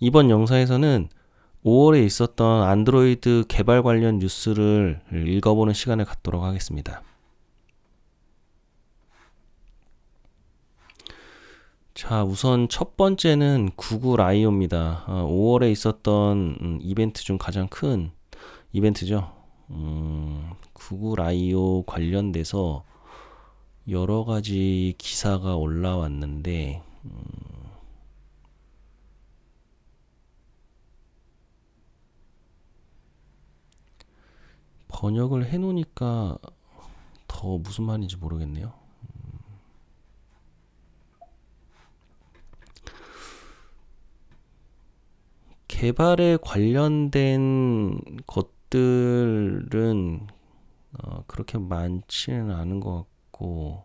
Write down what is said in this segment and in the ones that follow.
이번 영상에서는 5월에 있었던 안드로이드 개발 관련 뉴스를 읽어보는 시간을 갖도록 하겠습니다. 자, 우선 첫 번째는 구글 I/O입니다. 5월에 있었던 이벤트 중 가장 큰 이벤트죠. 구글 I/O 관련돼서 여러 가지 기사가 올라왔는데, 번역을 해놓으니까 더 무슨 말인지 모르겠네요. 개발에 관련된 것들은 그렇게 많지는 않은 것 같고,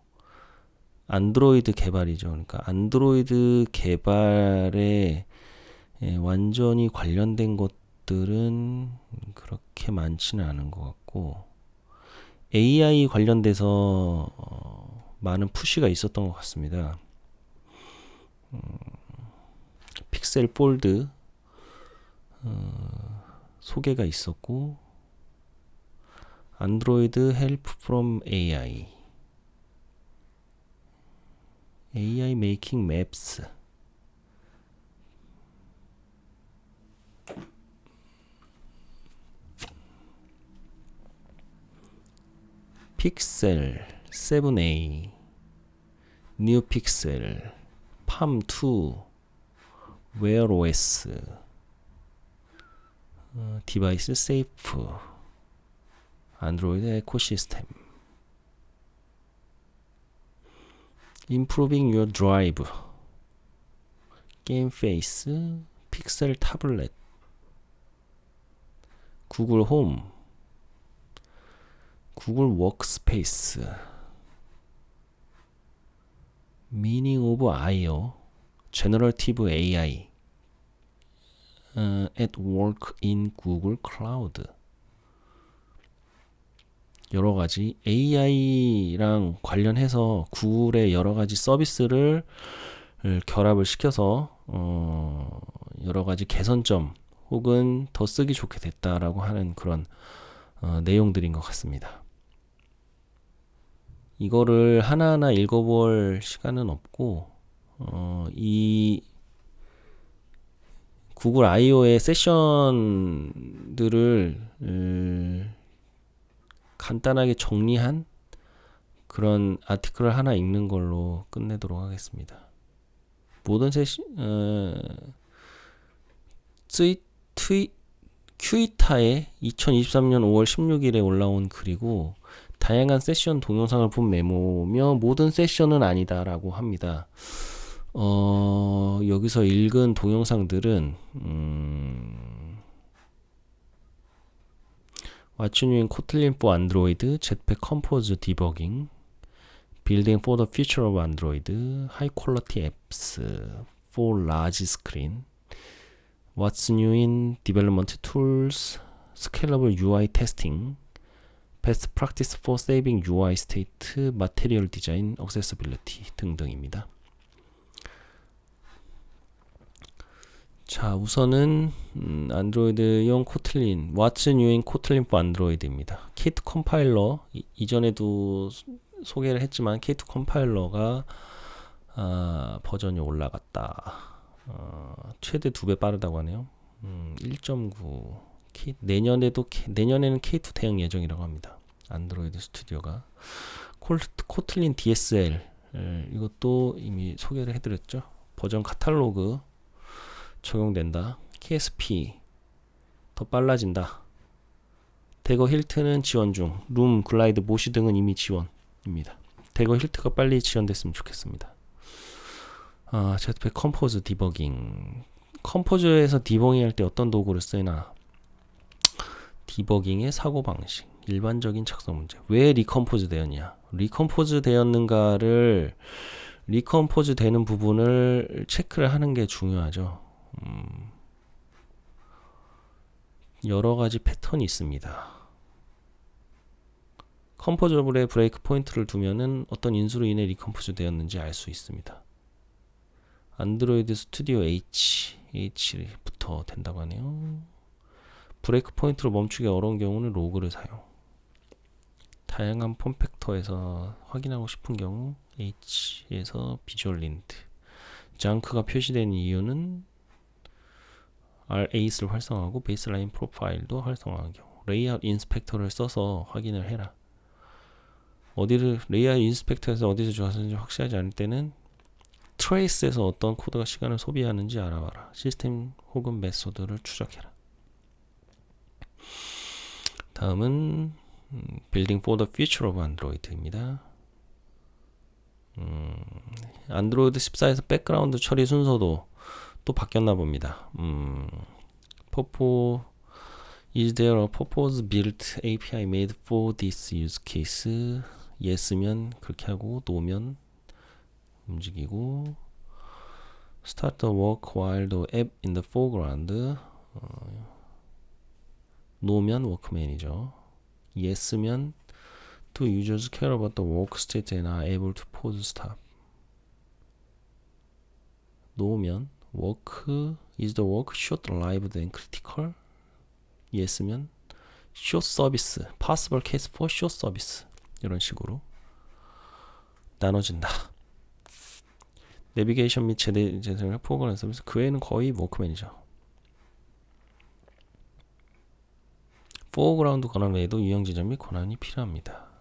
안드로이드 개발이죠. 그러니까 안드로이드 개발에 완전히 관련된 것들은 그렇게 많지는 않은 것 같고, AI 관련돼서 많은 푸시가 있었던 것 같습니다. 픽셀 폴드 소개가 있었고, 안드로이드 헬프 프롬 AI 메이킹 맵스, 픽셀 7a, 뉴 픽셀, 팜2, 웨어 OS, 디바이스 세이프, 안드로이드 에코시스템, Improving Your Drive, 게임 페이스, 픽셀 타블렛, 구글 홈, 구글 워크스페이스, Meaning of I/O, Generative AI, at work in Google Cloud. 여러 가지 AI랑 관련해서 구글의 여러 가지 서비스를 결합을 시켜서 여러 가지 개선점 혹은 더 쓰기 좋게 됐다라고 하는 그런 내용들인 것 같습니다. 이거를 하나하나 읽어볼 시간은 없고, 이 구글 I/O의 세션들을 간단하게 정리한 그런 아티클을 하나 읽는 걸로 끝내도록 하겠습니다. 모든 큐이타에 2023년 5월 16일에 올라온 글이고, 다양한 세션 동영상을 본 메모며 모든 세션은 아니다라고 합니다. 여기서 읽은 동영상들은 What's new in Kotlin for Android, Jetpack Compose Debugging, Building for the Future of Android, High Quality Apps for Large Screen, What's new in Development Tools, Scalable UI Testing, Best Practice for Saving UI State, Material Design, Accessibility 등등입니다. 자, 우선은 안드로이드용 코틀린, What's new in Kotlin for Android입니다. K2 컴파일러, 이전에도 소개를 했지만 K2 컴파일러가 버전이 올라갔다. 최대 2배 빠르다고 하네요. 1.9. 내년에는 K2 대응 예정이라고 합니다. 안드로이드 스튜디오가. 코틀린 DSL, 이것도 이미 소개를 해드렸죠. 버전 카탈로그 적용된다. KSP 더 빨라진다. 대거 힐트는 지원 중. 룸, 글라이드, 모시 등은 이미 지원입니다. 대거 힐트가 빨리 지원됐으면 좋겠습니다. 제트팩 컴포즈 디버깅. 컴포즈에서 디버깅 할 때 어떤 도구를 쓰나? 디버깅의 사고방식, 일반적인 작성 문제. 왜 리컴포즈 되었냐? 리컴포즈 되었는가를, 리컴포즈 되는 부분을 체크를 하는 게 중요하죠. 여러 가지 패턴이 있습니다. 컴포저블에 브레이크 포인트를 두면은 어떤 인수로 인해 리컴포즈 되었는지 알 수 있습니다. 안드로이드 스튜디오 H부터 된다고 하네요. 브레이크 포인트로 멈추기 어려운 경우는 로그를 사용. 다양한 폼 팩터에서 확인하고 싶은 경우 H에서 비주얼 린트. 장크가 표시된 이유는 R8을 활성화하고 베이스라인 프로파일도 활성화한 경우. 레이아웃 인스펙터를 써서 확인을 해라. 레이아웃 인스펙터에서 어디서 좋았는지 확실하지 않을 때는 트레이스에서 어떤 코드가 시간을 소비하는지 알아봐라. 시스템 혹은 메소드를 추적해라. 다음은 Building for the Future of Android입니다. 안드로이드 14에서 백그라운드 처리 순서도 또 바뀌었나 봅니다. Is there a purpose built API made for this use case? Yes면 그렇게 하고 No면 움직이고 Start the work while the app in the foreground. No면 워크맨이죠. Yes면 Do users care about the work state and are able to pause stop? No면 Is the work short lived and critical? Yes면 short service, possible case for short service. 이런 식으로 나눠진다. 내비게이션 및 재생을 포괄한 서비스. 그 외에는 거의 워크맨이죠. 포그라운드 권한 외에도 유형 지정 및 권한이 필요합니다.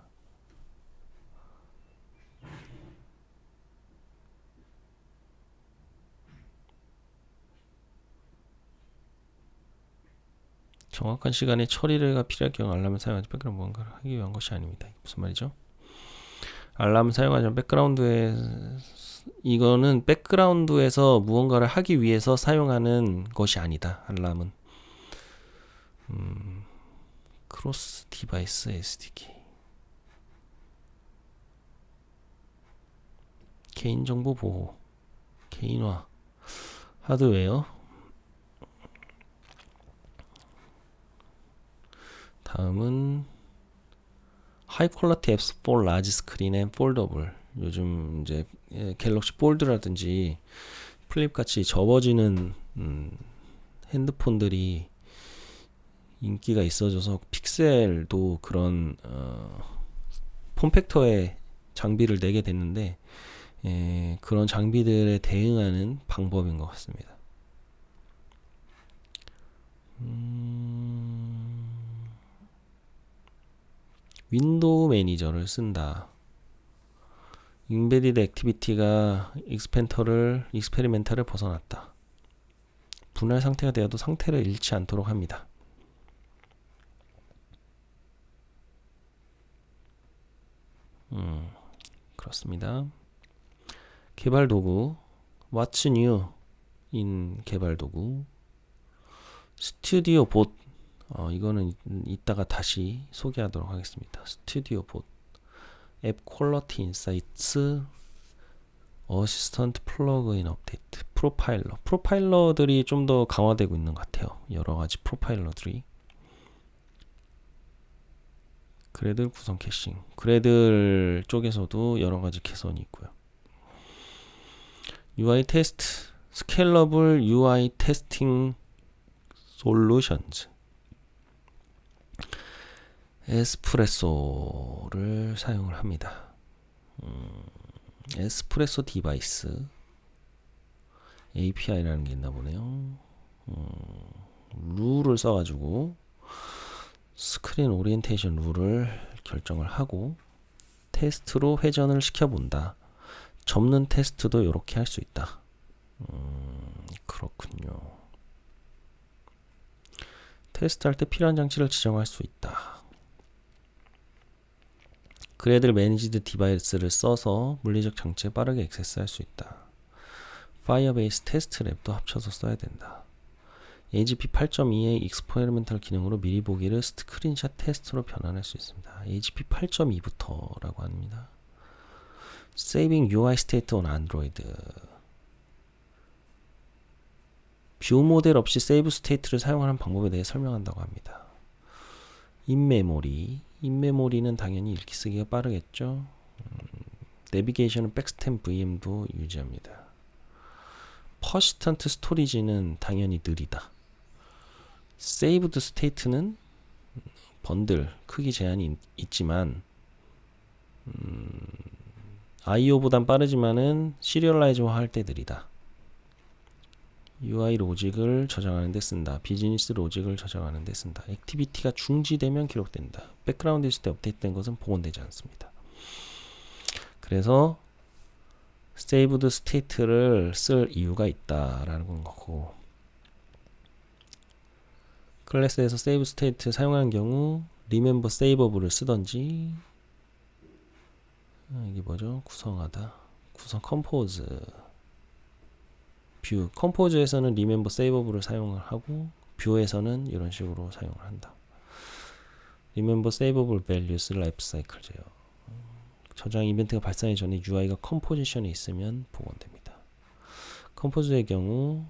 정확한 시간에 처리가 필요할 경우 알람을 사용하지 백그라운드 무언가를 하기 위한 것이 아닙니다. 무슨 말이죠? 알람을 사용하지 백그라운드에 이거는 백그라운드에서 무언가를 하기 위해서 사용하는 것이 아니다. 알람은 크로스 디바이스 SDK 개인정보 보호 개인화 하드웨어 다음은 하이 퀄리티 앱스 for large screen and foldable. 요즘 이제 갤럭시 폴드라든지 플립 같이 접어지는 핸드폰들이 인기가 있어져서 픽셀도 그런 폼팩터의 장비를 내게 됐는데 그런 장비들에 대응하는 방법인 것 같습니다. 윈도우 매니저를 쓴다. 인베디드 액티비티가 익스페리멘탈을 벗어났다. 분할 상태가 되어도 상태를 잃지 않도록 합니다. 그렇습니다. 개발 도구 What's new in 개발 도구 스튜디오 봇 이거는 이따가 다시 소개하도록 하겠습니다. 스튜디오 봇 앱 퀄리티 인사이트 어시스턴트 플러그인 업데이트 프로파일러들이 좀 더 강화되고 있는 것 같아요. 여러 가지 프로파일러들이 그래들 구성 캐싱 그래들 쪽에서도 여러 가지 개선이 있고요. UI 테스트 스케일러블 UI 테스팅 솔루션즈 에스프레소를 사용을 합니다. 에스프레소 디바이스 API라는 게 있나 보네요. 룰을 써가지고 스크린 오리엔테이션 룰을 결정을 하고 테스트로 회전을 시켜본다. 접는 테스트도 이렇게 할 수 있다. 그렇군요. 테스트할 때 필요한 장치를 지정할 수 있다. 그래들 매니지드 디바이스를 써서 물리적 장치에 빠르게 액세스할 수 있다. 파이어베이스 테스트 랩도 합쳐서 써야 된다. AGP 8.2의 익스페리멘탈 기능으로 미리 보기를 스크린샷 테스트로 변환할 수 있습니다. AGP 8.2부터라고 합니다. Saving UI State on Android. 뷰 모델 없이 세이브 스테이트를 사용하는 방법에 대해 설명한다고 합니다. 인메모리는 당연히 읽기 쓰기가 빠르겠죠. 내비게이션은 백스템 VM도 유지합니다. 퍼시스턴트 스토리지는 당연히 느리다. 세이브드 스테이트는 번들 크기 제한이 있지만 IO보단 빠르지만은 시리얼라이즈화 할 때 느리다. UI 로직을 저장하는 데 쓴다. 비즈니스 로직을 저장하는 데 쓴다. 액티비티가 중지되면 기록된다. 백그라운드 있을 때 업데이트된 것은 복원되지 않습니다. 그래서 saved state를 쓸 이유가 있다라는 거고, 클래스에서 save state 사용하는 경우 remember save업을 쓰던지, 이게 뭐죠? 구성하다, 구성 컴포즈, 뷰, 컴포즈에서는 remember save업을 사용을 하고 뷰에서는 이런 식으로 사용을 한다. remember saveable values life cycle 제어. 저장 이벤트가 발생하기 전에 UI가 컴포지션에 있으면 복원됩니다. 컴포즈의 경우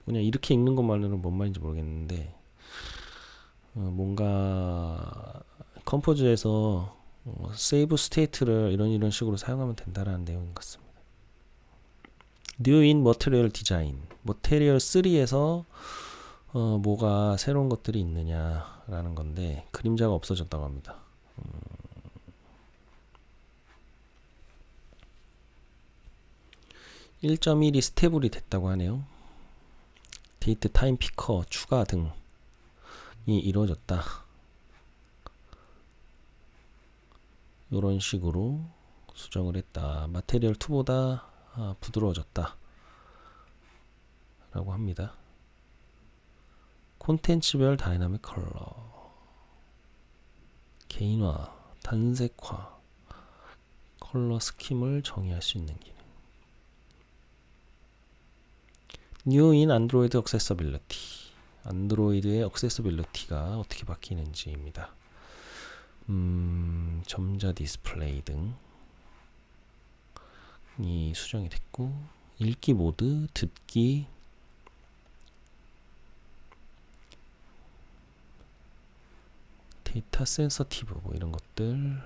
그냥 이렇게 읽는 것만으로는 뭔 말인지 모르겠는데 뭔가 컴포즈에서 세이브 스테이트를 이런 식으로 사용하면 된다라는 내용인 것 같습니다. New in Material Design, Material 3에서 뭐가 새로운 것들이 있느냐라는 건데 그림자가 없어졌다고 합니다. 1.1이 스테이블이 됐다고 하네요. 데이트 타임 피커 추가 등이 이루어졌다. 이런 식으로 수정을 했다. 마테리얼 2보다 부드러워졌다 라고 합니다. 콘텐츠별 다이나믹 컬러, 개인화, 단색화, 컬러 스킴을 정의할 수 있는 기능. New in Android Accessibility, 안드로이드의 액세서빌리티가 어떻게 바뀌는지입니다. 점자 디스플레이 등이 수정이 됐고, 읽기 모드, 듣기, 데이터 센서티브 뭐 이런 것들,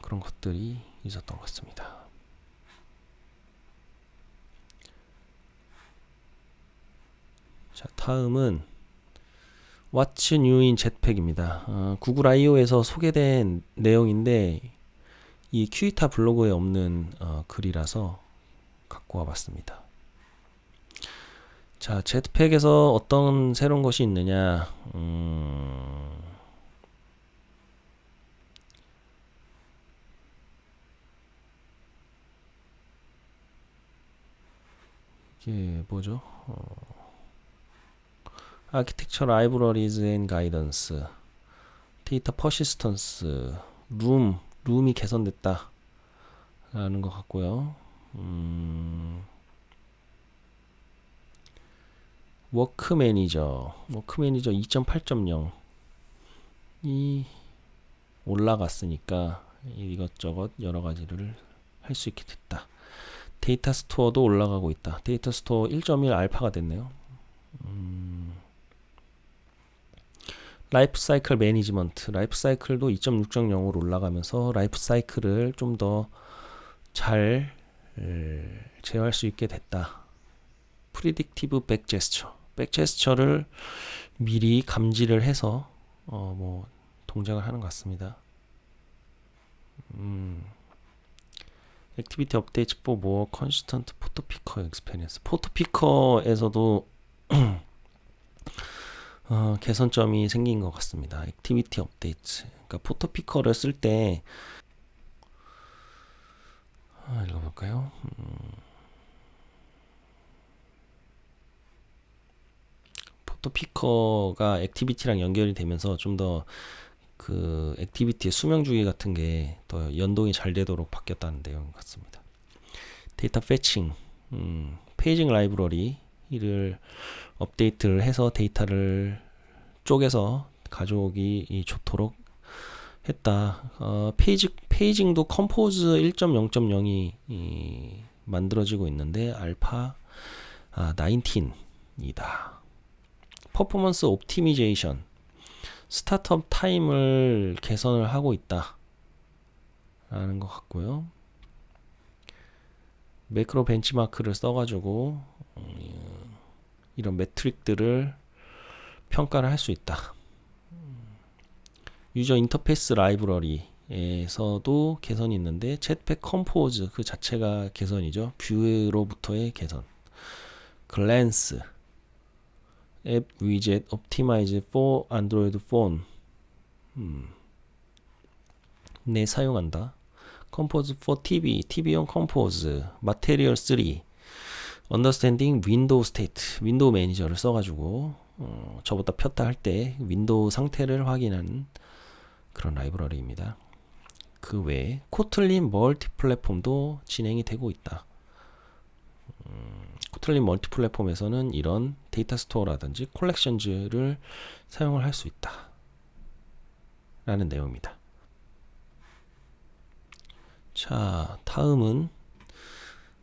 그런 것들이 있었던 것 같습니다. 자, 다음은 What's New in Jetpack입니다. 구글 I/O에서 소개된 내용인데 이 큐이타 블로그에 없는 글이라서 갖고 와봤습니다. 자, jetpack에서 어떤 새로운 것이 있느냐? 이게 뭐죠? Architecture Libraries and Guidance, Data Persistence, 룸이 개선됐다 라는 것 같고요. 워크 매니저 2.8.0이 올라갔으니까 이것저것 여러 가지를 할 수 있게 됐다. 데이터 스토어도 올라가고 있다. 데이터 스토어 1.1 알파가 됐네요. 라이프 사이클 매니지먼트, 라이프 사이클도 2.6.0으로 올라가면서 라이프 사이클을 좀 더 잘 제어할 수 있게 됐다. 프리딕티브 백 제스처, 백 제스처를 미리 감지를 해서 뭐 동작을 하는 것 같습니다. 액티비티 업데이트 for more consistent photo picker experience. 포토 피커에서도 개선점이 생긴 것 같습니다. 액티비티 업데이트. 그러니까 포토 피커를 쓸 때 읽어볼까요? 포토 피커가 액티비티랑 연결이 되면서 좀 더 그 액티비티의 수명 주기 같은 게 더 연동이 잘 되도록 바뀌었다는 내용 같습니다. 데이터 패칭, 페이징 라이브러리를 업데이트를 해서 데이터를 쪼개서 가져오기 좋도록 했다. 페이징도 컴포즈 1.0.0이 만들어지고 있는데 알파 19이다. 퍼포먼스 옵티미제이션, 스타트업 타임을 개선을 하고 있다 라는 것 같고요. 매크로 벤치마크를 써가지고 이런 매트릭들을 평가를 할 수 있다. 유저 인터페이스 라이브러리에서도 개선이 있는데 챗팩 컴포즈 그 자체가 개선이죠. 뷰로부터의 개선. 글랜스 앱 위젯 옵티마이즈 for 안드로이드 폰 네 사용한다. 컴포즈 for TV용 컴포즈, 마테리얼 3, 언더스탠딩 윈도우 스테이트, 윈도우 매니저를 써가지고 저보다 폈다 할 때 윈도우 상태를 확인하는 그런 라이브러리입니다. 그 외에 코틀린 멀티 플랫폼도 진행이 되고 있다. 코틀린 멀티 플랫폼에서는 이런 데이터 스토어라든지 콜렉션즈를 사용을 할 수 있다 라는 내용입니다. 자, 다음은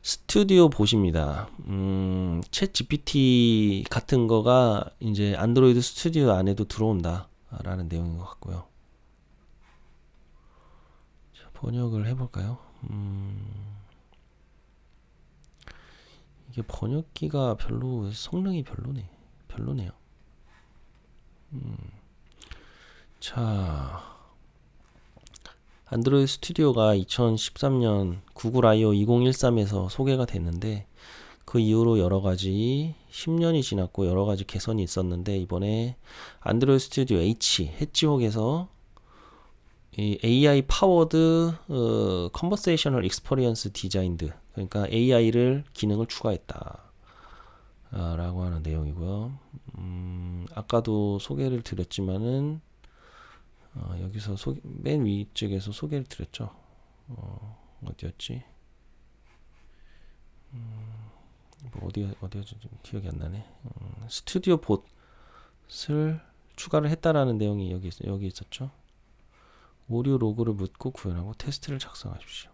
스튜디오 봇입니다. 챗 GPT 같은 거가 이제 안드로이드 스튜디오 안에도 들어온다 라는 내용인 것 같고요. 자, 번역을 해볼까요? 이게 번역기가 별로 성능이 별로네요. 자, 안드로이드 스튜디오가 2013년 구글 I/O 2013에서 소개가 됐는데 그 이후로 여러가지 10년이 지났고 여러가지 개선이 있었는데 이번에 안드로이드 스튜디오 해치웍에서 AI 파워드 컨버세이셔널 익스퍼리언스 디자인드, 그러니까 AI를 기능을 추가했다 라고 하는 내용이고요. 아까도 소개를 드렸지만은 여기서 맨 위쪽에서 소개를 드렸죠. 어디였지? 어디였지? 기억이 안 나네. 스튜디오 봇을 추가를 했다라는 내용이 여기 있었죠. 오류 로그를 묻고 구현하고 테스트를 작성하십시오.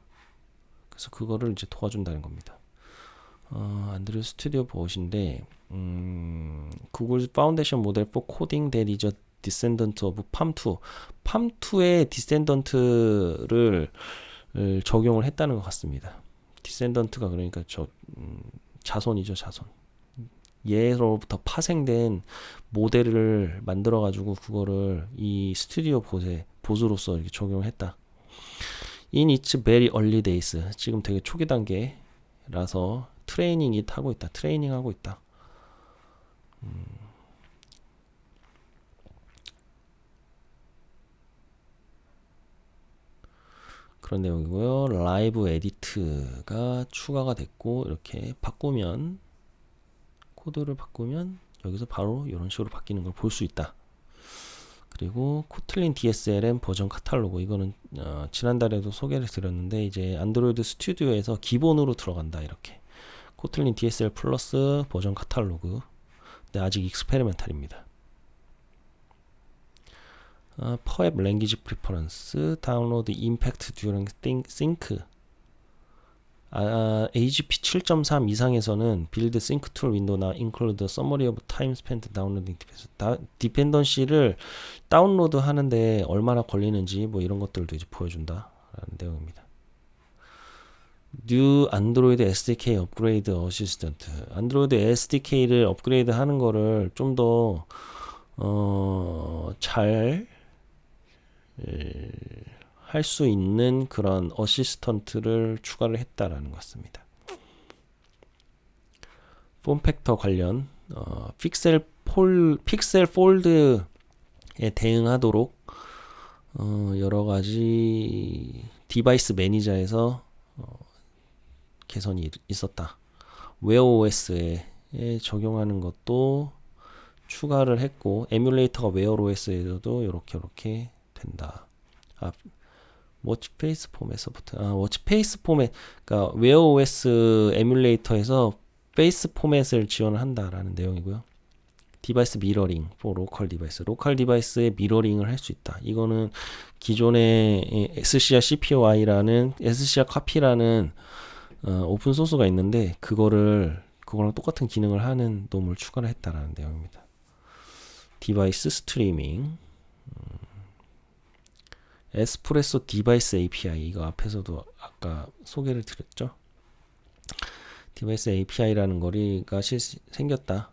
그래서 그거를 이제 도와준다는 겁니다. 안드로이드 스튜디오 봇인데 구글 파운데이션 모델 for coding that is a descendant of PAM2. PAM2의 디센던트를 적용을 했다는 것 같습니다. 디센던트가 그러니까 자손이죠, 자손. 얘로부터 파생된 모델을 만들어 가지고 그거를 이 스튜디오 봇으로서 이렇게 적용을 했다. In its very early days. 지금 되게 초기 단계라서 트레이닝하고 있다. 그런 내용이고요. 라이브 에디트가 추가가 됐고 이렇게 바꾸면 코드를 바꾸면 여기서 바로 이런 식으로 바뀌는 걸 볼 수 있다. 그리고 코틀린 DSLM 버전 카탈로그, 이거는 지난달에도 소개를 드렸는데 이제 안드로이드 스튜디오에서 기본으로 들어간다. 이렇게 코틀린 DSL 플러스 버전 카탈로그. 근데 아직 익스페리멘탈입니다. per app language preference, download impact during sync. AGP 7.3 이상에서는 build sync tool window나 include summary of time spent downloading 디펜던시를 다운로드 하는데 얼마나 걸리는지 뭐 이런 것들도 이제 보여준다 라는 내용입니다. New 안드로이드 SDK 업그레이드 어시스턴트. 안드로이드 SDK를 업그레이드 하는 거를 좀 더 잘 할 수 있는 그런 어시스턴트를 추가를 했다라는 것 같습니다. 폼팩터 관련 픽셀 폴드에 대응하도록 여러 가지 디바이스 매니저에서 개선이 있었다. 웨어OS에 적용하는 것도 추가를 했고 에뮬레이터가 웨어OS에도 이렇게 된다. 워치페이스 폼에서부터 워치페이스 포맷, 그러니까 웨어OS 에뮬레이터에서 페이스 포맷을 지원을 한다라는 내용이고요. 디바이스 미러링 for 로컬 디바이스의 미러링을 할 수 있다. 이거는 기존의 SCR CPY라는 SCR 카피라는 오픈 소스가 있는데 그거랑 똑같은 기능을 하는 놈을 추가를 했다라는 내용입니다. 디바이스 스트리밍, 에스프레소 디바이스 API, 이거 앞에서도 아까 소개를 드렸죠. 디바이스 API라는 거리가 생겼다.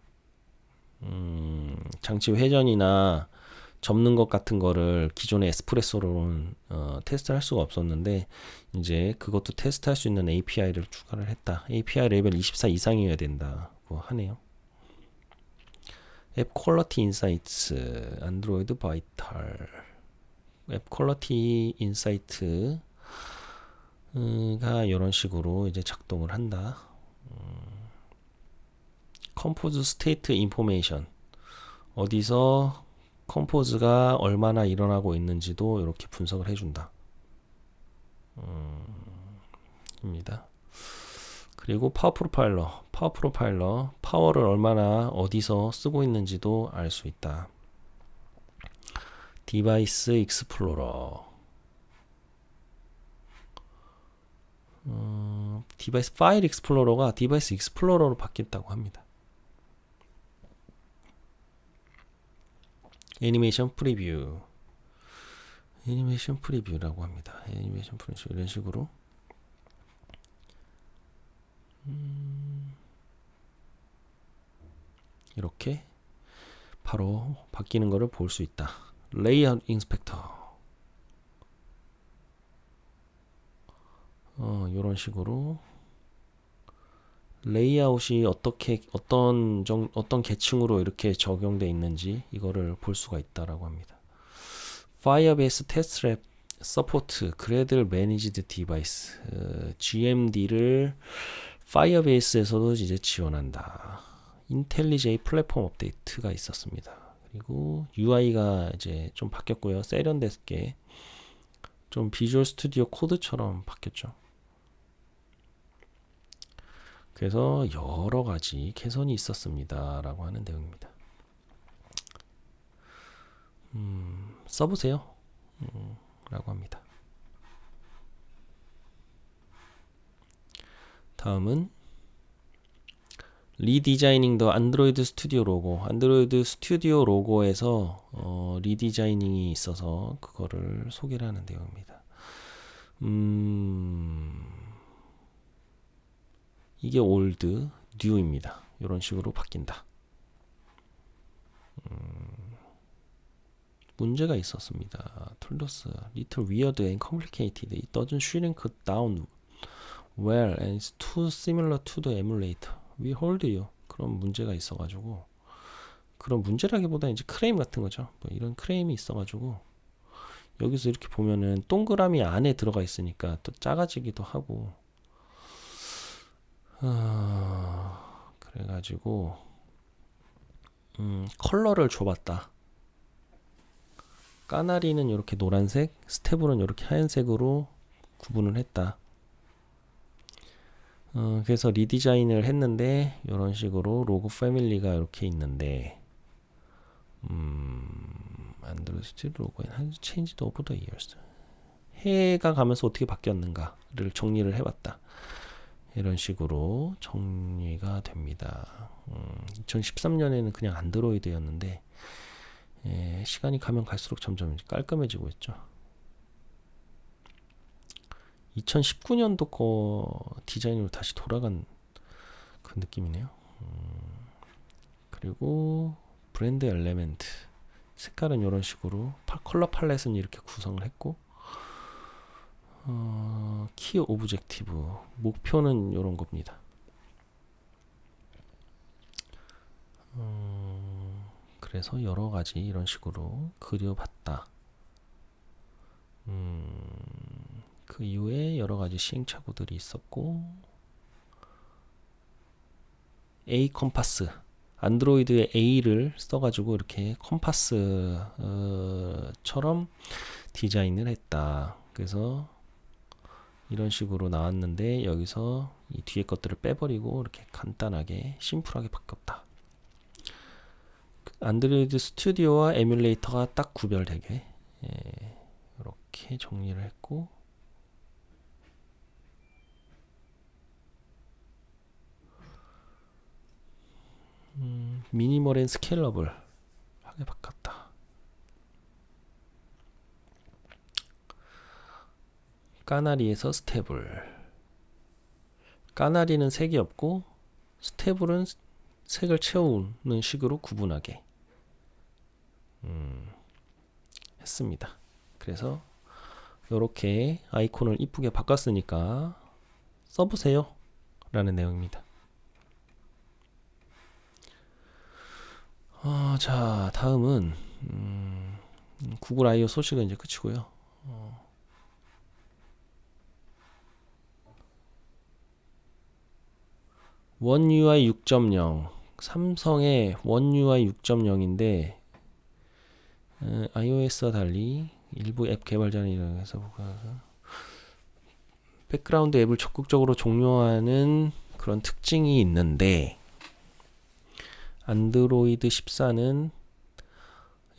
장치 회전이나 접는 것 같은 거를 기존의 에스프레소로는 테스트할 수가 없었는데 이제 그것도 테스트할 수 있는 API를 추가를 했다. API 레벨 24 이상이어야 된다고 하네요. 앱 퀄리티 인사이트, 안드로이드 바이탈. 앱 퀄리티 인사이트가 이런 식으로 이제 작동을 한다. 컴포즈 스테이트 인포메이션, 어디서 컴포즈가 얼마나 일어나고 있는지도 이렇게 분석을 해준다. 입니다. 그리고 파워 프로파일러, 파워를 얼마나 어디서 쓰고 있는지도 알 수 있다. 디바이스 익스플로러, 디바이스 파일 익스플로러가 디바이스 익스플로러로 바뀌었다고 합니다. 애니메이션 프리뷰라고 합니다. 애니메이션 프리뷰, 이런 식으로 이렇게 바로 바뀌는 것을 볼 수 있다. 레이아웃 인스펙터, 이런 식으로 레이아웃이 어떤 계층으로 이렇게 적용되어 있는지 이거를 볼 수가 있다라고 합니다. 파이어베이스 테스트랩 서포트 그래들 매니지드 디바이스, GMD를 파이어베이스에서도 이제 지원한다. 인텔리제이 플랫폼 업데이트가 있었습니다. 그리고 UI가 이제 좀 바뀌었고요. 세련됐게 좀 비주얼 스튜디오 코드처럼 바뀌었죠. 그래서 여러 가지 개선이 있었습니다 라고 하는 내용입니다. 써보세요 라고 합니다. 다음은 리디자이닝 더 안드로이드 스튜디오 로고. 안드로이드 스튜디오 로고에서 리디자이닝이 있어서 그거를 소개를 하는 내용입니다. 이게 올드, 뉴입니다. 이런 식으로 바뀐다. 문제가 있었습니다. 툴러스, little weird and complicated. It doesn't shrink down well and it's too similar to the emulator. We hold you. 그런 문제가 있어가지고, 그런 문제라기보다 이제 크레임 같은 거죠. 뭐 이런 크레임이 있어가지고 여기서 이렇게 보면은 동그라미 안에 들어가 있으니까 또 작아지기도 하고. 그래가지고 컬러를 줘봤다. 까나리는 이렇게 노란색, 스테블은 이렇게 하얀색으로 구분을 했다. 그래서 리디자인을 했는데 이런 식으로 로고 패밀리가 이렇게 있는데 안드로이드 스튜디오 로고에 has changed over the years. 해가 가면서 어떻게 바뀌었는가를 정리를 해봤다. 이런 식으로 정리가 됩니다. 2013년에는 그냥 안드로이드였는데 시간이 가면 갈수록 점점 깔끔해지고 있죠. 2019년도 거 디자인으로 다시 돌아간 그 느낌이네요. 그리고 브랜드 엘레멘트 색깔은 이런 식으로, 컬러 팔렛은 이렇게 구성을 했고, 키 오브젝티브 목표는 이런 겁니다. 그래서 여러 가지 이런 식으로 그려봤다. 그 이후에 여러 가지 시행착오들이 있었고, A 컴파스, 안드로이드의 A를 써가지고 이렇게 컴파스처럼 디자인을 했다. 그래서 이런 식으로 나왔는데 여기서 이 뒤에 것들을 빼버리고 이렇게 간단하게 심플하게 바뀌었다. 안드로이드 스튜디오와 에뮬레이터가 딱 구별되게 이렇게 정리를 했고, 미니멀 앤 스케일러블 하게 바꿨다. 까나리에서 스테블. 까나리는 색이 없고 스테블은 색을 채우는 식으로 구분하게 했습니다. 그래서 이렇게 아이콘을 이쁘게 바꿨으니까 써보세요 라는 내용입니다. 자, 다음은 구글 I/O 소식은 이제 끝이고요. 원 UI 6.0 삼성의 원 UI 6.0인데 iOS와 달리 일부 앱 개발자는 해서 백그라운드 앱을 적극적으로 종료하는 그런 특징이 있는데 안드로이드 14는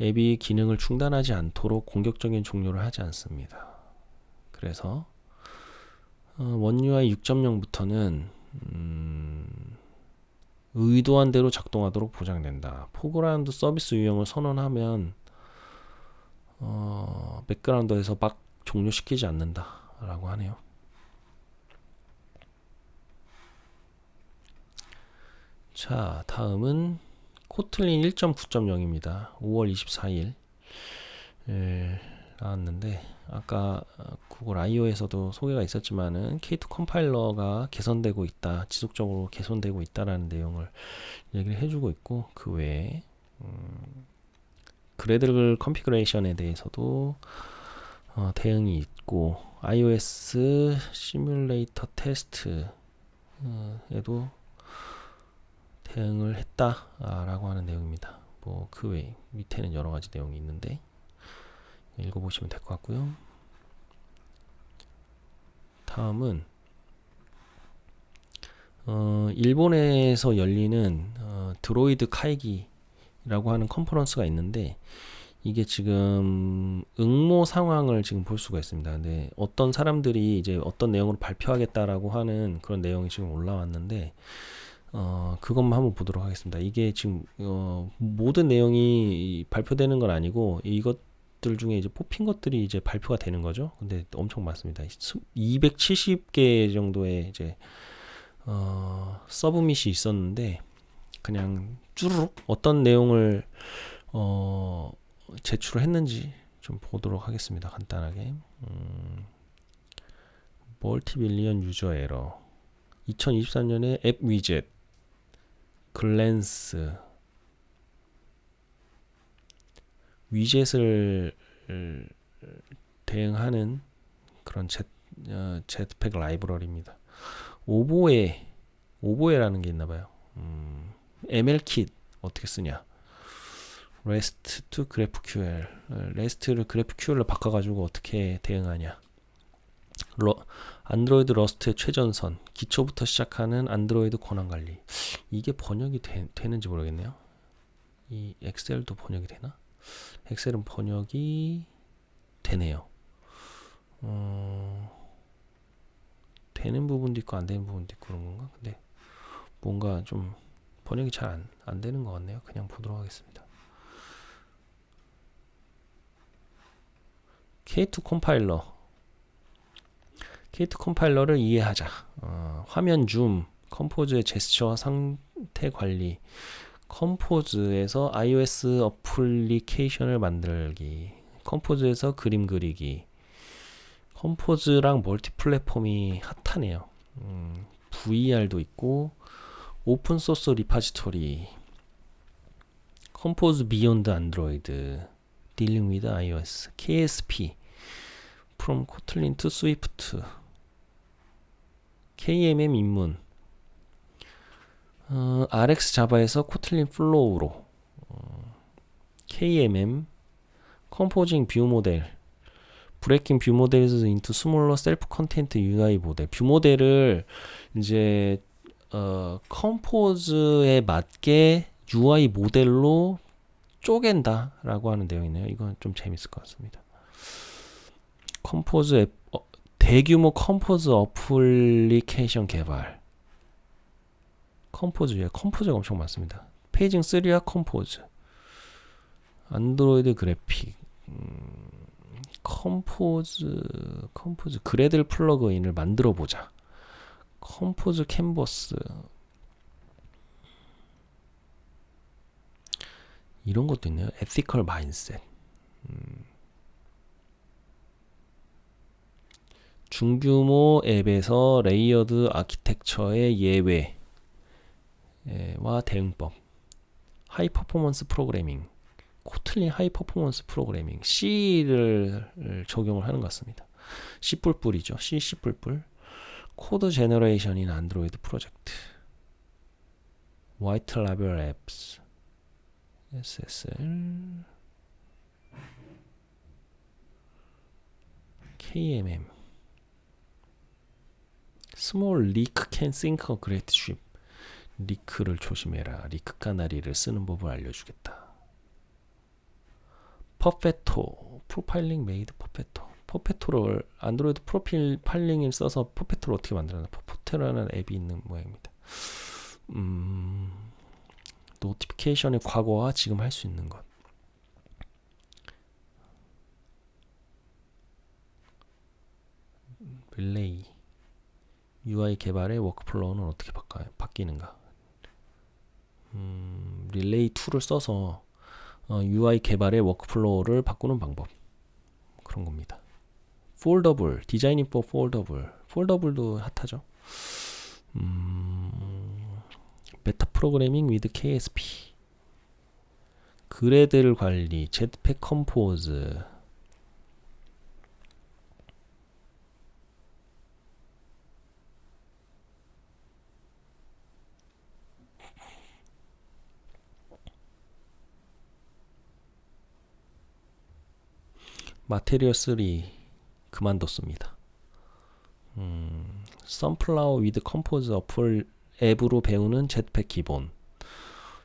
앱이 기능을 중단하지 않도록 공격적인 종료를 하지 않습니다. 그래서 원 UI 6.0부터는 의도한 대로 작동하도록 보장된다. 포그라운드 서비스 유형을 선언하면 백그라운드에서 막 종료시키지 않는다 라고 하네요. 자, 다음은 코틀린 1.9.0입니다. 5월 24일 나왔는데 아까 구글 I/O에서도 소개가 있었지만은 K2 컴파일러가 개선되고 있다, 지속적으로 개선되고 있다라는 내용을 얘기를 해주고 있고 그 외에 그래들 컨피그레이션에 대해서도 대응이 있고 iOS 시뮬레이터 테스트에도 대응을 했다라고 하는 내용입니다. 뭐 그 외에 밑에는 여러 가지 내용이 있는데 읽어보시면 될 것 같고요. 다음은 일본에서 열리는 드로이드 카이기라고 하는 컨퍼런스가 있는데 이게 지금 응모 상황을 지금 볼 수가 있습니다. 근데 어떤 사람들이 이제 어떤 내용으로 발표하겠다라고 하는 그런 내용이 지금 올라왔는데 그것만 한번 보도록 하겠습니다. 이게 지금 모든 내용이 발표되는 건 아니고 이것들 중에 이제 뽑힌 것들이 이제 발표가 되는 거죠. 근데 엄청 많습니다. 270개 정도의 이제 서브밋이 있었는데 그냥 쭈르륵 어떤 내용을 제출을 했는지 좀 보도록 하겠습니다. 간단하게. 멀티빌리언 유저 에러 2023년에 앱 위젯 글랜스 위젯을 대응하는 그런 제트팩 라이브러리입니다. 오보에라는 게 있나봐요. MLKit 어떻게 쓰냐? REST to GraphQL, REST를 GraphQL로 바꿔가지고 어떻게 대응하냐? 안드로이드 러스트의 최전선, 기초부터 시작하는 안드로이드 권한관리. 이게 번역이 되는지 모르겠네요. 이 엑셀도 번역이 되나? 엑셀은 번역이 되네요. 되는 부분도 있고 안 되는 부분도 있고 그런 건가? 근데 뭔가 좀 번역이 잘 안 되는 것 같네요. 그냥 보도록 하겠습니다. K2 컴파일러를 이해하자. 화면 줌, 컴포즈의 제스처와 상태 관리, 컴포즈에서 iOS 어플리케이션을 만들기, 컴포즈에서 그림 그리기, 컴포즈랑 멀티 플랫폼이 핫하네요. VR도 있고 오픈 소스 리파지토리, 컴포즈 비욘드 안드로이드, 딜링 위드 iOS, KSP, from Kotlin to Swift, KMM 입문, RX 자바에서 코틀린 플로우로, KMM, 컴포징 뷰 모델, 브레이킹 뷰 모델즈 인투 스몰러 셀프 컨텐트 UI 모델. 뷰 모델을 이제 컴포즈에 맞게 UI 모델로 쪼갠다라고 하는 내용이네요. 이건 좀 재밌을 것 같습니다. 컴포즈 앱, 대규모 컴포즈 어플리케이션 개발. 컴포즈가 엄청 많습니다. 페이징 3와 컴포즈. 안드로이드 그래픽, 컴포즈 그래들 플러그인을 만들어 보자. 컴포즈 캔버스 이런 것도 있네요. 에티컬 마인셋. 중규모 앱에서 레이어드 아키텍처의 예외와 대응법. 하이 퍼포먼스 프로그래밍. 코틀린 하이 퍼포먼스 프로그래밍. C를 적용을 하는 것 같습니다. C++이죠. C++. 코드 제너레이션인 안드로이드 프로젝트. 화이트 라벨 앱스. SSL. KMM. 스몰 리크 캔 싱크 그레이트 쉽. 리크를 조심해라. 리크 까나리를 쓰는 법을 알려주겠다. 퍼페토. 프로파일링 메이드 퍼페토. 퍼페토를 안드로이드 프로파일링을 써서 퍼페토를 어떻게 만들었나. 퍼페토라는 앱이 있는 모양입니다. 노티피케이션의 과거와 지금 할 수 있는 것. 릴레이. UI 개발의 워크플로우는 어떻게 바뀌는가. 릴레이 툴을 써서 UI 개발의 워크플로우를 바꾸는 방법. 그런 겁니다. 폴더블. 디자이닝 포 폴더블. 폴더블도 핫하죠. 메타 프로그래밍 위드 KSP. 그래들 관리. jetpack 컴포즈. 마테리얼 3 그만뒀습니다. 선플라워 위드 컴포즈 어플 앱으로 배우는 jetpack 기본.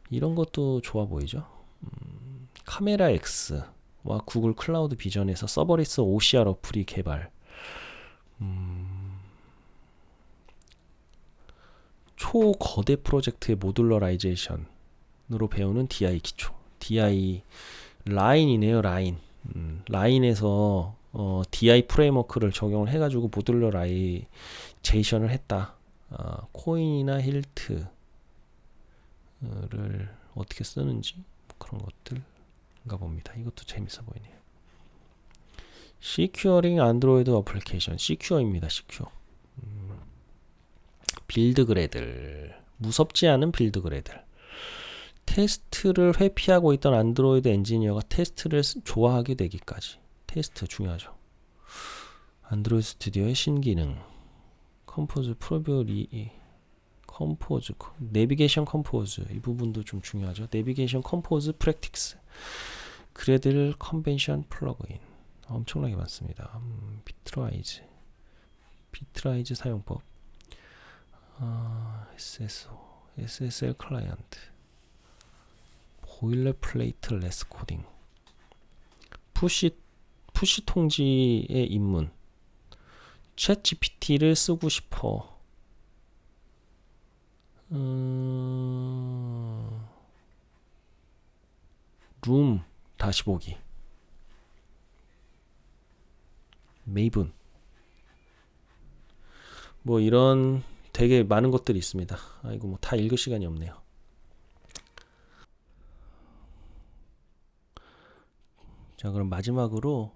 이런 것도 좋아 보이죠. 카메라 X와 구글 클라우드 비전에서 서버리스 OCR 어플이 개발. 초거대 프로젝트의 모듈러라이제이션으로 배우는 DI 기초. DI 라인이네요. 라인에서 DI 프레임워크를 적용을 해가지고 모듈러라이제이션을 했다. 코인이나 힐트를 어떻게 쓰는지 그런 것들인가 봅니다. 이것도 재밌어 보이네요. 시큐어링 안드로이드 어플리케이션. 시큐어입니다. 시큐어. 빌드 그래들. 무섭지 않은 빌드 그래들. 테스트를 회피하고 있던 안드로이드 엔지니어가 테스트를 좋아하게 되기까지. 테스트 중요하죠. 안드로이드 스튜디오의 신기능. 컴포즈 프로뷰 컴포즈 내비게이션 컴포즈 이 부분도 좀 중요하죠. 내비게이션 컴포즈 프랙틱스. 그래들 컨벤션 플러그인. 엄청나게 많습니다. 비트라이즈 사용법. SSL 클라이언트. 보일러플레이트 레스 코딩. 푸시 통지의 입문. 챗 GPT를 쓰고 싶어. 룸 다시 보기. 메이븐. 뭐 이런 되게 많은 것들이 있습니다. 아이고 뭐 다 읽을 시간이 없네요. 자, 그럼 마지막으로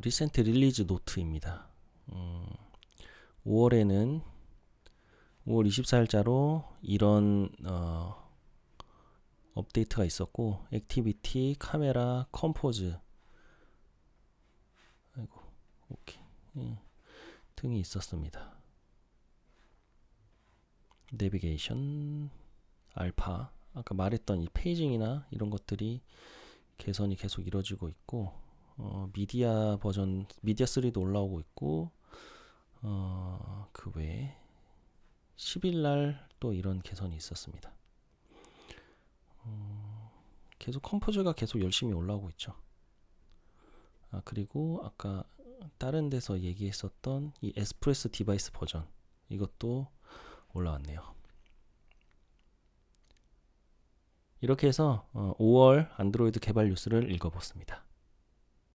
리센트 릴리즈 노트입니다. 5월 24일자로 이런 업데이트가 있었고, 액티비티, 카메라, 컴포즈, 오케이, 등이 있었습니다. 내비게이션, 알파, 아까 말했던 이 페이징이나 이런 것들이 개선이 계속 이루어지고 있고, 미디어 3도 올라오고 있고, 그 외에 10일날 또 이런 개선이 있었습니다. 계속 컴포즈가 계속 열심히 올라오고 있죠. 그리고 아까 다른 데서 얘기했었던 이 에스프레소 디바이스 버전, 이것도 올라왔네요. 이렇게 해서 5월 안드로이드 개발 뉴스를 읽어봤습니다.